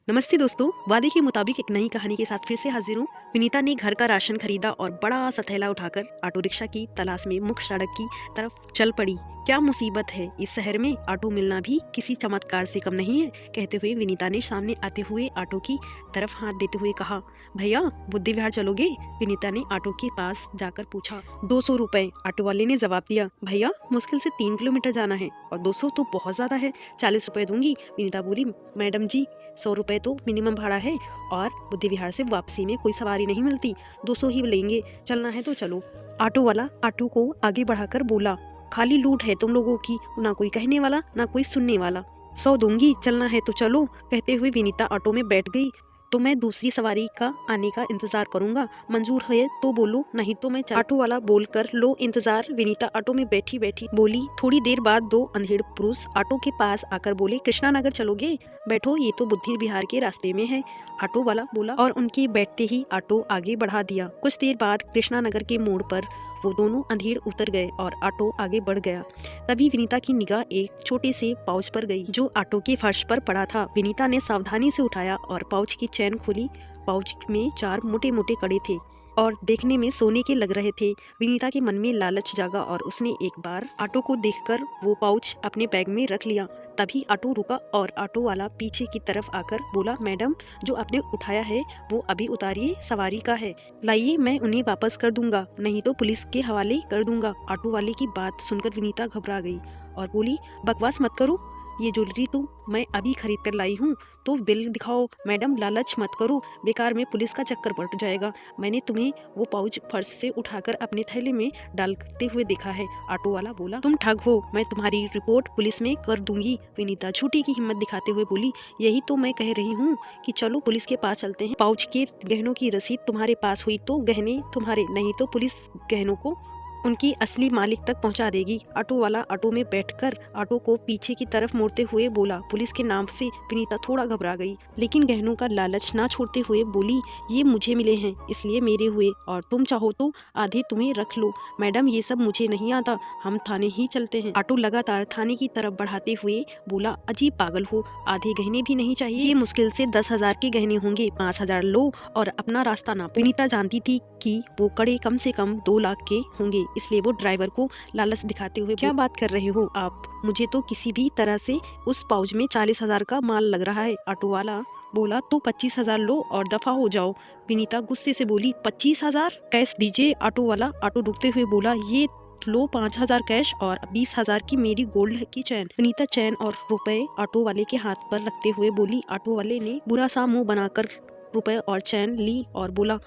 नमस्ते दोस्तों, वादे के मुताबिक एक नई कहानी के साथ फिर से हाजिर हूँ। विनीता ने घर का राशन खरीदा और बड़ा सा थैला उठाकर ऑटो रिक्शा की तलाश में मुख्य सड़क की तरफ चल पड़ी। क्या मुसीबत है, इस शहर में ऑटो मिलना भी किसी चमत्कार से कम नहीं है, कहते हुए विनीता ने सामने आते हुए ऑटो की तरफ हाथ देते हुए कहा, भैया बुद्धि विहार चलोगे? विनीता ने ऑटो के पास जाकर पूछा। 200 रुपए, ऑटो वाले ने जवाब दिया। भैया मुश्किल से 3 किलोमीटर जाना है और 200 तो बहुत ज्यादा है, 40 रुपए दूंगी। विनीता बोली, मैडम जी 100 रुपए तो मिनिमम भाड़ा है और बुद्धि विहार से वापसी में कोई सवारी नहीं मिलती, 200 ही लेंगे, चलना है तो चलो। ऑटो वाला ऑटो को आगे बढ़ाकर बोला, खाली लूट है तुम लोगों की, ना कोई कहने वाला ना कोई सुनने वाला। 100 दूंगी, चलना है तो चलो, कहते हुए विनीता ऑटो में बैठ गई। तो मैं दूसरी सवारी का आने का इंतजार करूंगा, मंजूर है तो बोलो, नहीं तो मैं ऑटो वाला बोलकर लो इंतजार। विनीता ऑटो में बैठी बैठी बोली। थोड़ी देर बाद 2 अंधेड़ पुरुष ऑटो के पास आकर बोले, कृष्णा नगर चलोगे? बैठो, ये तो बुद्धि विहार के रास्ते में है, ऑटो वाला बोला और उनके बैठते ही ऑटो आगे बढ़ा दिया। कुछ देर बाद कृष्णा नगर के मोड़ पर वो दोनों अंधेड़ उतर गए और ऑटो आगे बढ़ गया। तभी विनीता की निगाह एक छोटे से पाउच पर गई जो ऑटो के फर्श पर पड़ा था। विनीता ने सावधानी से उठाया और पाउच की चैन खोली। पाउच में 4 मोटे मोटे कड़े थे और देखने में सोने के लग रहे थे। विनीता के मन में लालच जागा और उसने एक बार ऑटो को देखकर वो पाउच अपने बैग में रख लिया। तभी ऑटो रुका और ऑटो वाला पीछे की तरफ आकर बोला, मैडम जो आपने उठाया है वो अभी उतारिए, सवारी का है, लाइए, मैं उन्हें वापस कर दूंगा, नहीं तो पुलिस के हवाले कर दूंगा। ऑटो वाले की बात सुनकर विनीता घबरा गई और बोली, बकवास मत करो, ये ज्वेलरी तो मैं अभी खरीद कर लाई हूँ, तो बिल दिखाओ। मैडम लालच मत करो, बेकार में पुलिस का चक्कर पड़ जाएगा, मैंने तुम्हें वो पाउच फर्श से उठाकर अपने थैले में डालते हुए देखा है। ऑटो वाला बोला, तुम ठग हो, मैं तुम्हारी रिपोर्ट पुलिस में कर दूंगी। विनीता झूठी की हिम्मत दिखाते हुए बोली, यही तो मैं कह रही हूँ कि चलो पुलिस के पास चलते हैं, पाउच के गहनों की रसीद तुम्हारे पास हुई तो गहने तुम्हारे, नहीं तो पुलिस गहनों को उनकी असली मालिक तक पहुंचा देगी। ऑटो वाला ऑटो में बैठकर ऑटो को पीछे की तरफ मोड़ते हुए बोला। पुलिस के नाम से विनीता थोड़ा घबरा गई, लेकिन गहनों का लालच ना छोड़ते हुए बोली, ये मुझे मिले हैं इसलिए मेरे हुए, और तुम चाहो तो आधे तुम्हें रख लो। मैडम ये सब मुझे नहीं आता, हम थाने ही चलते हैं। ऑटो लगातार थाने की तरफ बढ़ाते हुए बोला, अजीब पागल हो, आधे गहने भी नहीं चाहिए, ये मुश्किल से 10,000 के गहने होंगे, 5,000 लो और अपना रास्ता नापो। विनीता जानती थी कि वो कड़े कम से कम 2 लाख के होंगे, इसलिए वो ड्राइवर को लालच दिखाते हुए, क्या बात कर रहे हो आप, मुझे तो किसी भी तरह से उस पाउच में 40,000 का माल लग रहा है। ऑटो वाला बोला, तो 25,000 लो और दफा हो जाओ। विनीता गुस्से से बोली, 25,000 कैश दीजिए। ऑटो वाला ऑटो रुकते हुए बोला, ये लो 5,000 कैश और 20,000 की मेरी गोल्ड की चैन। विनीता चैन और रुपए ऑटो वाले के हाथ पर रखते हुए बोली। ऑटो वाले ने बुरा सा मुंह बनाकर रुपए और चैन ली और बोला,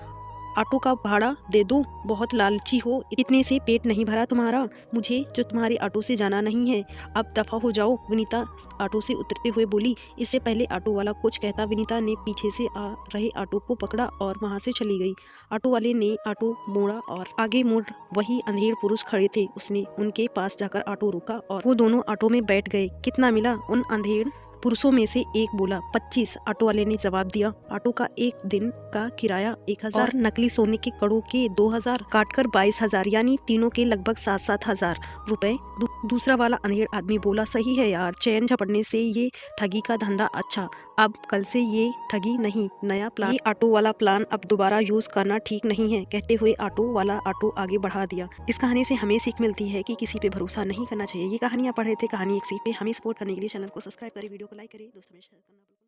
ऑटो का भाड़ा दे दो, बहुत लालची हो, इतने से पेट नहीं भरा तुम्हारा, मुझे जो तुम्हारे ऑटो से जाना नहीं है, अब दफा हो जाओ। विनीता ऑटो से उतरते हुए बोली। इससे पहले ऑटो वाला कुछ कहता, विनीता ने पीछे से आ रहे ऑटो को पकड़ा और वहां से चली गई। ऑटो वाले ने ऑटो मोड़ा और आगे मुड़ वही अंधेड़ पुरुष खड़े थे, उसने उनके पास जाकर ऑटो रोका और वो दोनों ऑटो में बैठ गए। कितना मिला? उन अंधेड़ पुरुषों में से एक बोला, 25। ऑटो वाले ने जवाब दिया। ऑटो का एक दिन का किराया 1,000, नकली सोने के कड़ों के 2,000, काटकर 22,000, यानी तीनों के लगभग 7-7 हजार रुपए। दूसरा वाला अंधेड़ आदमी बोला, सही है यार, चैन झपटने से ये ठगी का धंधा अच्छा, अब कल से ये ठगी नहीं, नया प्लान। ये ऑटो वाला प्लान अब दोबारा यूज करना ठीक नहीं है, कहते हुए ऑटो वाला ऑटो आगे बढ़ा दिया। इस कहानी से हमें सीख मिलती है कि किसी पे भरोसा नहीं करना चाहिए। ये कहानी आप पढ़ रहे थे, कहानी एक सीख पे। हमें सपोर्ट करने के लिए चैनल को सब्सक्राइब करें, वीडियो को लाइक करें, दोस्तों में शेयर करना।